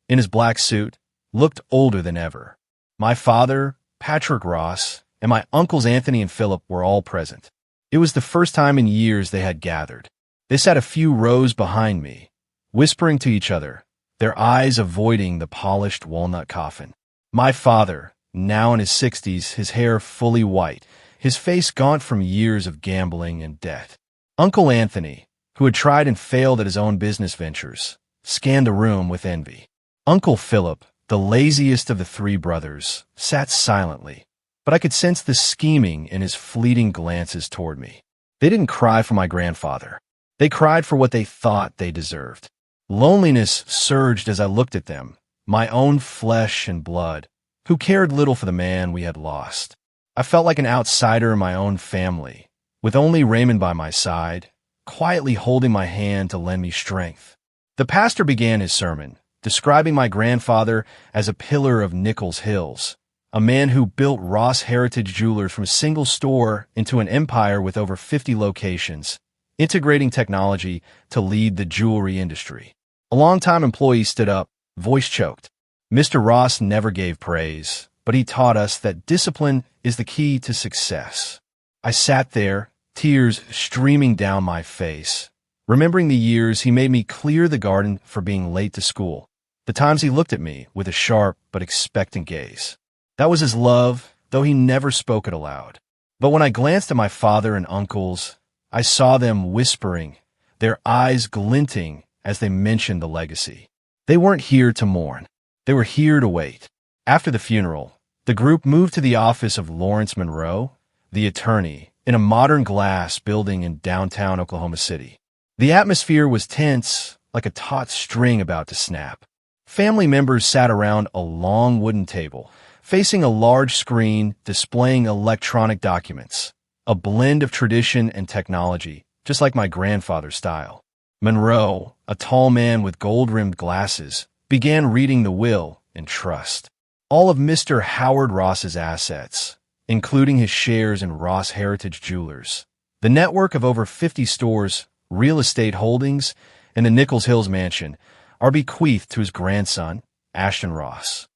in his black suit, looked older than ever. My father, Patrick Ross, and my uncles Anthony and Philip were all present. It was the first time in years they had gathered. They sat a few rows behind me, whispering to each other, their eyes avoiding the polished walnut coffin. My father, now in his 60s, his hair fully white, his face gaunt from years of gambling and debt. Uncle Anthony, who had tried and failed at his own business ventures, scanned the room with envy. Uncle Philip, the laziest of the three brothers, sat silently, but I could sense the scheming in his fleeting glances toward me. They didn't cry for my grandfather. They cried for what they thought they deserved. Loneliness surged as I looked at them, my own flesh and blood, who cared little for the man we had lost. I felt like an outsider in my own family, with only Raymond by my side, quietly holding my hand to lend me strength. The pastor began his sermon, describing my grandfather as a pillar of Nichols Hills, a man who built Ross Heritage Jewelers from a single store into an empire with over 50 locations, integrating technology to lead the jewelry industry. A longtime employee stood up, voice choked. Mr. Ross never gave praise, but he taught us that discipline is the key to success. I sat there, tears streaming down my face, remembering the years he made me clear the garden for being late to school, the times he looked at me with a sharp but expectant gaze. That was his love, though he never spoke it aloud. But when I glanced at my father and uncles, I saw them whispering, their eyes glinting as they mentioned the legacy. They weren't here to mourn. They were here to wait. After the funeral, the group moved to the office of Lawrence Monroe, the attorney, in a modern glass building in downtown Oklahoma City. The atmosphere was tense, like a taut string about to snap. Family members sat around a long wooden table, facing a large screen displaying electronic documents, a blend of tradition and technology, just like my grandfather's style. Monroe, a tall man with gold-rimmed glasses, began reading the will and trust. All of Mr. Howard Ross's assets, including his shares in Ross Heritage Jewelers, the network of over 50 stores, real estate holdings, and the Nichols Hills mansion, are bequeathed to his grandson, Ashton Ross.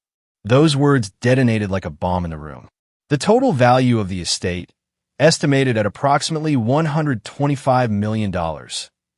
Those words detonated like a bomb in the room. The total value of the estate, estimated at approximately $125 million,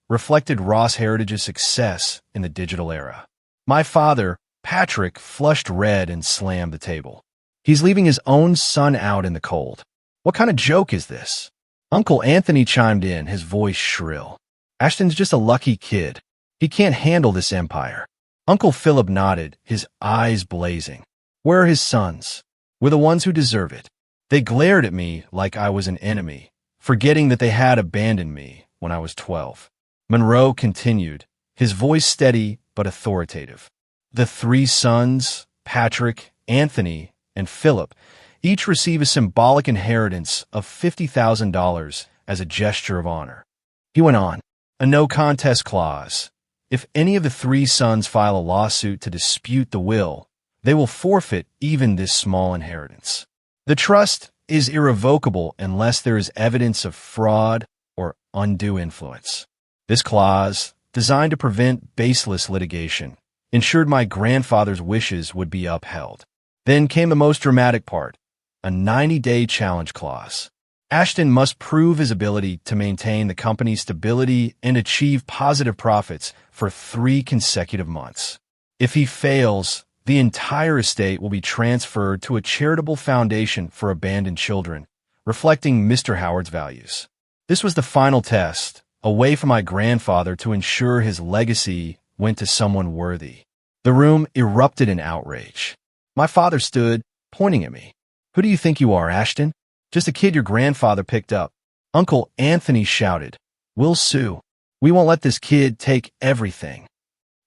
reflected Ross Heritage's success in the digital era. My father, Patrick, flushed red and slammed the table. He's leaving his own son out in the cold. What kind of joke is this? Uncle Anthony chimed in, his voice shrill. Ashton's just a lucky kid. He can't handle this empire. Uncle Philip nodded, his eyes blazing. Where are his sons? We're the ones who deserve it. They glared at me like I was an enemy, forgetting that they had abandoned me when I was 12. Monroe continued, his voice steady but authoritative. The three sons, Patrick, Anthony, and Philip, each receive a symbolic inheritance of $50,000 as a gesture of honor. He went on, a no-contest clause. If any of the three sons file a lawsuit to dispute the will, they will forfeit even this small inheritance. The trust is irrevocable unless there is evidence of fraud or undue influence. This clause, designed to prevent baseless litigation, ensured my grandfather's wishes would be upheld. Then came the most dramatic part, a 90-day challenge clause. Ashton must prove his ability to maintain the company's stability and achieve positive profits for 3 consecutive months. If he fails, the entire estate will be transferred to a charitable foundation for abandoned children, reflecting Mr. Howard's values. This was the final test, a way for my grandfather to ensure his legacy went to someone worthy. The room erupted in outrage. My father stood, pointing at me. Who do you think you are, Ashton? Just a kid your grandfather picked up. Uncle Anthony shouted, We'll sue. We won't let this kid take everything.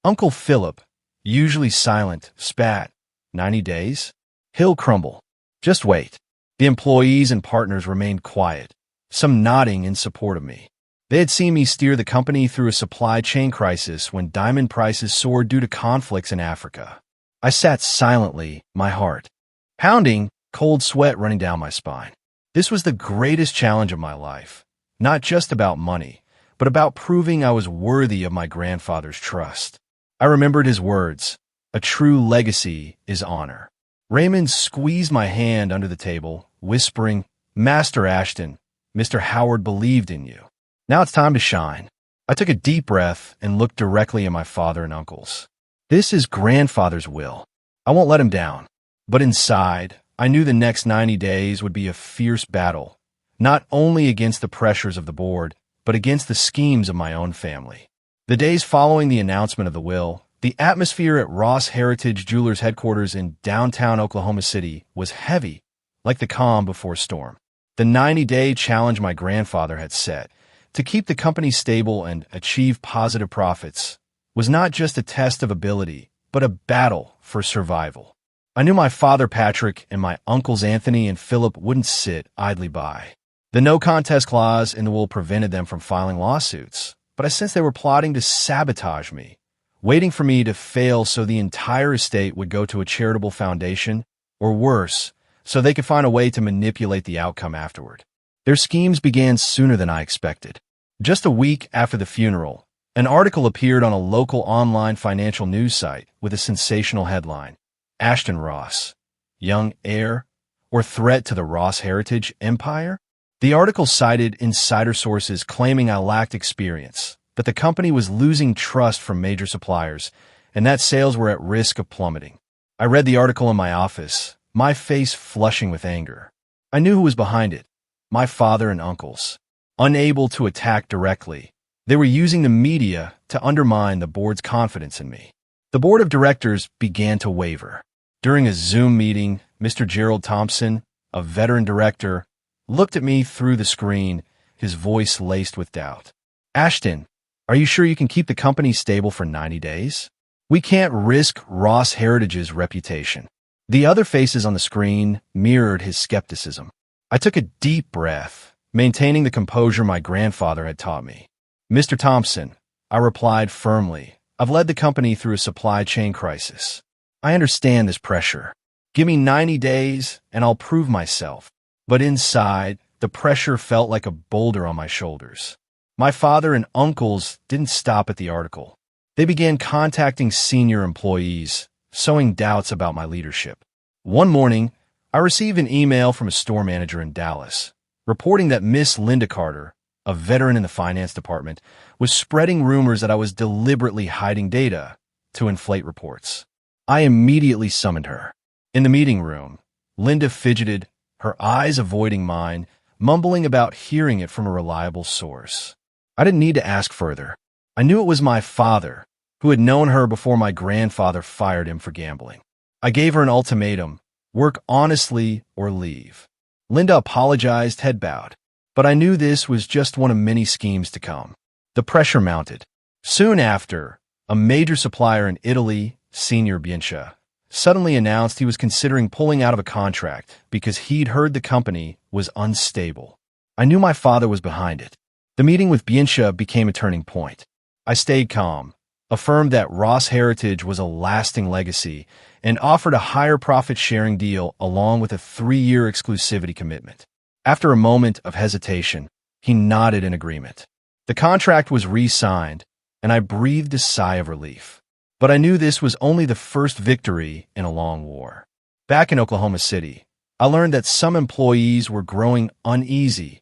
Uncle Philip, usually silent, spat. 90 days? He'll crumble. Just wait. The employees and partners remained quiet, some nodding in support of me. They had seen me steer the company through a supply chain crisis when diamond prices soared due to conflicts in Africa. I sat silently, my heart pounding, cold sweat running down my spine. This was the greatest challenge of my life, not just about money, but about proving I was worthy of my grandfather's trust. I remembered his words, a true legacy is honor. Raymond squeezed my hand under the table, whispering, Master Ashton, Mr. Howard believed in you. Now it's time to shine. I took a deep breath and looked directly at my father and uncles. This is grandfather's will. I won't let him down. But inside, I knew the next 90 days would be a fierce battle, not only against the pressures of the board, but against the schemes of my own family. The days following the announcement of the will, the atmosphere at Ross Heritage Jewelers headquarters in downtown Oklahoma City was heavy, like the calm before storm. The 90-day challenge my grandfather had set, to keep the company stable and achieve positive profits, was not just a test of ability, but a battle for survival. I knew my father Patrick and my uncles Anthony and Philip wouldn't sit idly by. The no contest clause in the will prevented them from filing lawsuits, but I sensed they were plotting to sabotage me, waiting for me to fail so the entire estate would go to a charitable foundation, or worse, so they could find a way to manipulate the outcome afterward. Their schemes began sooner than I expected. Just a week after the funeral, an article appeared on a local online financial news site with a sensational headline: Ashton Ross, young heir, or threat to the Ross Heritage empire? The article cited insider sources claiming I lacked experience, that the company was losing trust from major suppliers, and that sales were at risk of plummeting. I read the article in my office, my face flushing with anger. I knew who was behind it: my father and uncles. Unable to attack directly, they were using the media to undermine the board's confidence in me. The board of directors began to waver. During a Zoom meeting, Mr. Gerald Thompson, a veteran director, looked at me through the screen, his voice laced with doubt. "Ashton, are you sure you can keep the company stable for 90 days? We can't risk Ross Heritage's reputation." The other faces on the screen mirrored his skepticism. I took a deep breath, maintaining the composure my grandfather had taught me. "Mr. Thompson," I replied firmly, "I've led the company through a supply chain crisis. I understand this pressure. Give me 90 days and I'll prove myself." But inside, the pressure felt like a boulder on my shoulders. My father and uncles didn't stop at the article. They began contacting senior employees, sowing doubts about my leadership. One morning, I received an email from a store manager in Dallas, reporting that Miss Linda Carter, a veteran in the finance department, was spreading rumors that I was deliberately hiding data to inflate reports. I immediately summoned her. In the meeting room, Linda fidgeted, her eyes avoiding mine, mumbling about hearing it from a reliable source. I didn't need to ask further. I knew it was my father, who had known her before my grandfather fired him for gambling. I gave her an ultimatum: work honestly or leave. Linda apologized, head bowed. But I knew this was just one of many schemes to come. The pressure mounted. Soon after, a major supplier in Italy, Senior Bincia, suddenly announced he was considering pulling out of a contract because he'd heard the company was unstable. I knew my father was behind it. The meeting with Bincia became a turning point. I stayed calm, affirmed that Ross Heritage was a lasting legacy, and offered a higher profit-sharing deal along with a 3-year exclusivity commitment. After a moment of hesitation, he nodded in agreement. The contract was re-signed, and I breathed a sigh of relief. But I knew this was only the first victory in a long war. Back in Oklahoma City, I learned that some employees were growing uneasy,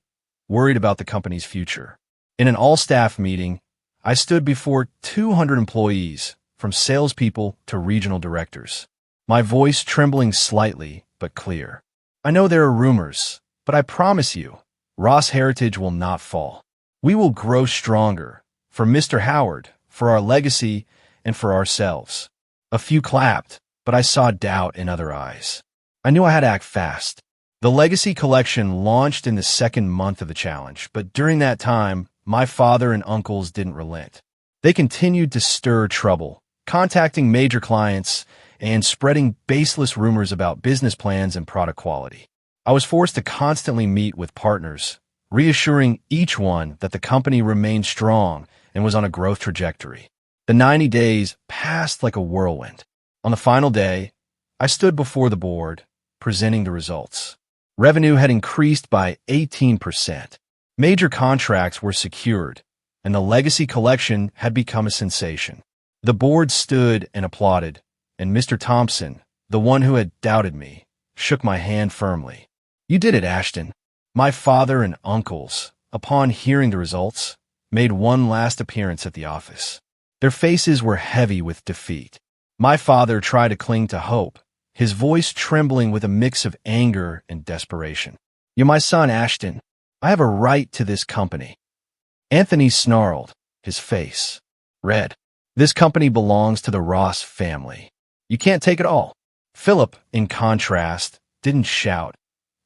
worried about the company's future. In an all-staff meeting, I stood before 200 employees, from salespeople to regional directors, my voice trembling slightly but clear. "I know there are rumors, but I promise you, Ross Heritage will not fall. We will grow stronger, for Mr. Howard, for our legacy, and for ourselves." A few clapped, but I saw doubt in other eyes. I knew I had to act fast. The Legacy Collection launched in the second month of the challenge, but during that time, my father and uncles didn't relent. They continued to stir trouble, contacting major clients and spreading baseless rumors about business plans and product quality. I was forced to constantly meet with partners, reassuring each one that the company remained strong and was on a growth trajectory. The 90 days passed like a whirlwind. On the final day, I stood before the board, presenting the results. Revenue had increased by 18%. Major contracts were secured, and the Legacy Collection had become a sensation. The board stood and applauded, and Mr. Thompson, the one who had doubted me, shook my hand firmly. "You did it, Ashton." My father and uncles, upon hearing the results, made one last appearance at the office. Their faces were heavy with defeat. My father tried to cling to hope, his voice trembling with a mix of anger and desperation. "You're my son, Ashton. I have a right to this company." Anthony snarled, his face red. "This company belongs to the Ross family. You can't take it all." Philip, in contrast, didn't shout,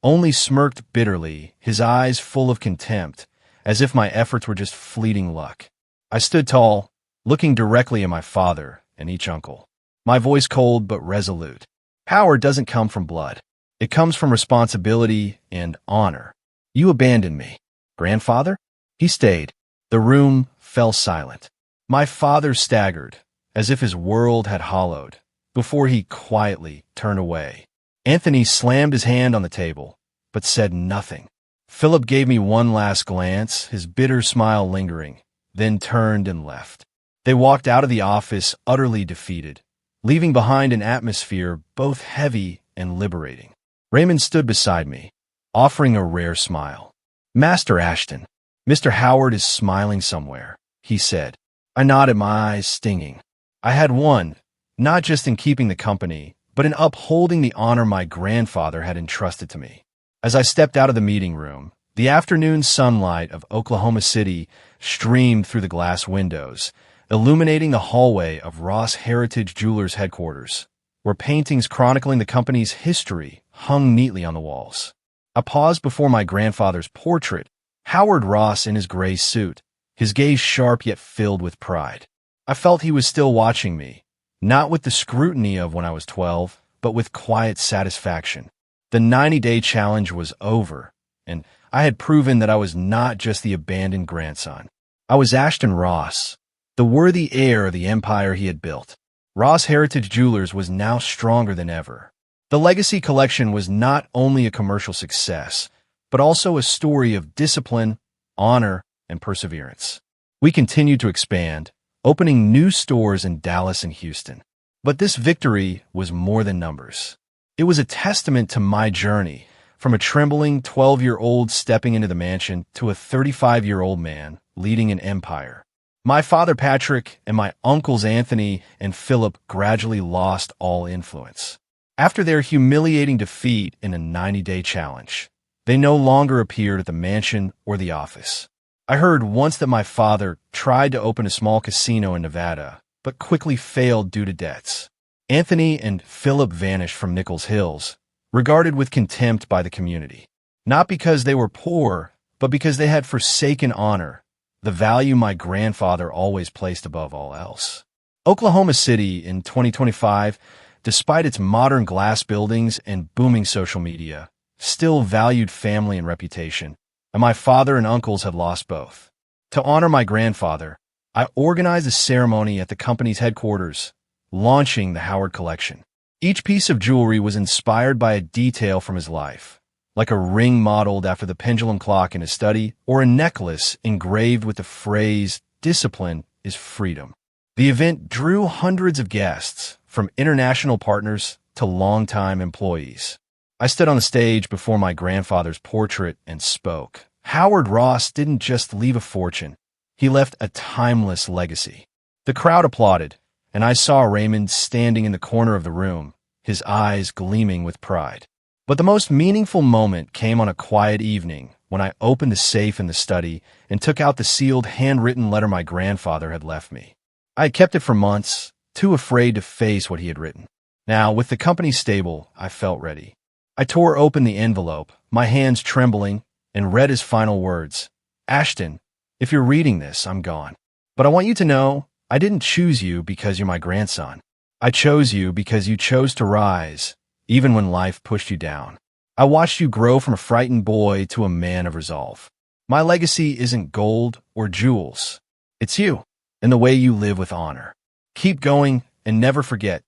only smirked bitterly, his eyes full of contempt, as if my efforts were just fleeting luck. I stood tall, looking directly at my father and each uncle, my voice cold but resolute. Power doesn't come from blood. It comes from responsibility and honor. You abandoned me. Grandfather? He stayed. The room fell silent. My father staggered, as if his world had hollowed, before he quietly turned away. Anthony slammed his hand on the table, but said nothing. Philip gave me one last glance, his bitter smile lingering, then turned and left. They walked out of the office utterly defeated, leaving behind an atmosphere both heavy and liberating. Raymond stood beside me, offering a rare smile. "Master Ashton, Mr. Howard is smiling somewhere," he said. I nodded, my eyes stinging. I had won, not just in keeping the company, but in upholding the honor my grandfather had entrusted to me. As I stepped out of the meeting room, the afternoon sunlight of Oklahoma City streamed through the glass windows, illuminating the hallway of Ross Heritage Jewelers headquarters, where paintings chronicling the company's history hung neatly on the walls. I paused before my grandfather's portrait, Howard Ross in his gray suit, his gaze sharp yet filled with pride. I felt he was still watching me, not with the scrutiny of when I was 12, but with quiet satisfaction. The 90-day challenge was over, and I had proven that I was not just the abandoned grandson. I was Ashton Ross, the worthy heir of the empire he had built. Ross Heritage Jewelers was now stronger than ever. The Legacy Collection was not only a commercial success, but also a story of discipline, honor, and perseverance. We continued to expand, opening new stores in Dallas and Houston. But this victory was more than numbers. It was a testament to my journey, from a trembling 12-year-old stepping into the mansion to a 35-year-old man leading an empire. My father Patrick and my uncles Anthony and Philip gradually lost all influence. After their humiliating defeat in a 90-day challenge, they no longer appeared at the mansion or the office. I heard once that my father tried to open a small casino in Nevada, but quickly failed due to debts. Anthony and Philip vanished from Nichols Hills, regarded with contempt by the community. Not because they were poor, but because they had forsaken honor, the value my grandfather always placed above all else. Oklahoma City in 2025, despite its modern glass buildings and booming social media, still valued family and reputation, and my father and uncles had lost both. To honor my grandfather, I organized a ceremony at the company's headquarters, launching the Howard Collection. Each piece of jewelry was inspired by a detail from his life, like a ring modeled after the pendulum clock in his study, or a necklace engraved with the phrase, "Discipline is freedom." The event drew hundreds of guests, from international partners to longtime employees. I stood on the stage before my grandfather's portrait and spoke. Howard Ross didn't just leave a fortune. He left a timeless legacy. The crowd applauded, and I saw Raymond standing in the corner of the room, his eyes gleaming with pride. But the most meaningful moment came on a quiet evening when I opened the safe in the study and took out the sealed handwritten letter my grandfather had left me. I had kept it for months, too afraid to face what he had written. Now, with the company stable, I felt ready. I tore open the envelope, my hands trembling, and read his final words. "Ashton, if you're reading this, I'm gone. But I want you to know I didn't choose you because you're my grandson. I chose you because you chose to rise, even when life pushed you down. I watched you grow from a frightened boy to a man of resolve. My legacy isn't gold or jewels. It's you, and the way you live with honor. Keep going, and never forget,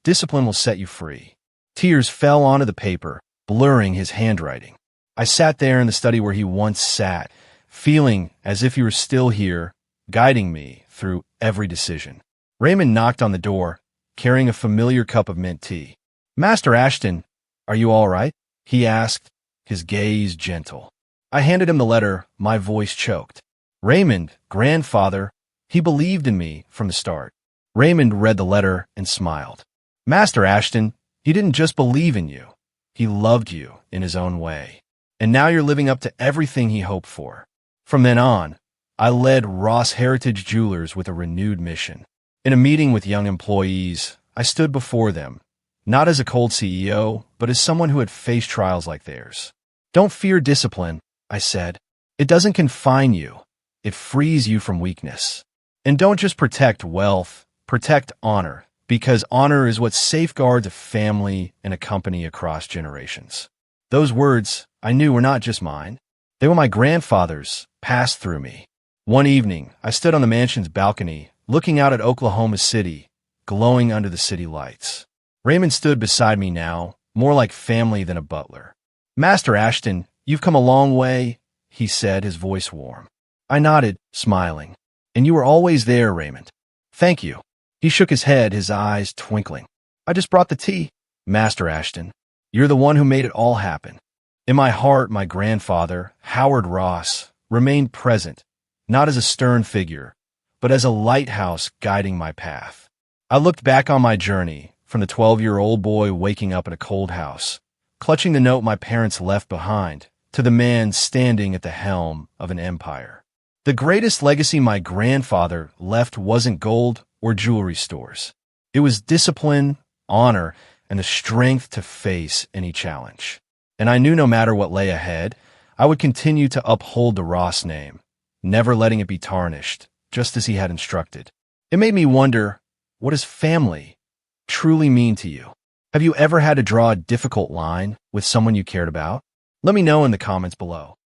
discipline will set you free." Tears fell onto the paper, blurring his handwriting. I sat there in the study where he once sat, feeling as if he were still here, guiding me through every decision. Raymond knocked on the door, carrying a familiar cup of mint tea. "Master Ashton, are you all right?" he asked, his gaze gentle. I handed him the letter, my voice choked. Raymond, grandfather, he believed in me from the start. Raymond read the letter and smiled. Master Ashton, he didn't just believe in you. He loved you in his own way. And now you're living up to everything he hoped for. From then on, I led Ross Heritage Jewelers with a renewed mission. In a meeting with young employees, I stood before them, not as a cold CEO, but as someone who had faced trials like theirs. Don't fear discipline, I said. It doesn't confine you. It frees you from weakness. And don't just protect wealth, protect honor, because honor is what safeguards a family and a company across generations. Those words, I knew, were not just mine. They were my grandfather's, passed through me. One evening, I stood on the mansion's balcony, looking out at Oklahoma City, glowing under the city lights. Raymond stood beside me now, more like family than a butler. Master Ashton, you've come a long way, he said, his voice warm. I nodded, smiling. And you were always there, Raymond. Thank you. He shook his head, his eyes twinkling. I just brought the tea. Master Ashton, you're the one who made it all happen. In my heart, my grandfather, Howard Ross, remained present, not as a stern figure, but as a lighthouse guiding my path. I looked back on my journey, from the 12-year-old boy waking up in a cold house, clutching the note my parents left behind, to the man standing at the helm of an empire. The greatest legacy my grandfather left wasn't gold or jewelry stores. It was discipline, honor, and the strength to face any challenge. And I knew no matter what lay ahead, I would continue to uphold the Ross name, never letting it be tarnished, just as he had instructed. It made me wonder, what does family truly mean to you? Have you ever had to draw a difficult line with someone you cared about? Let me know in the comments below.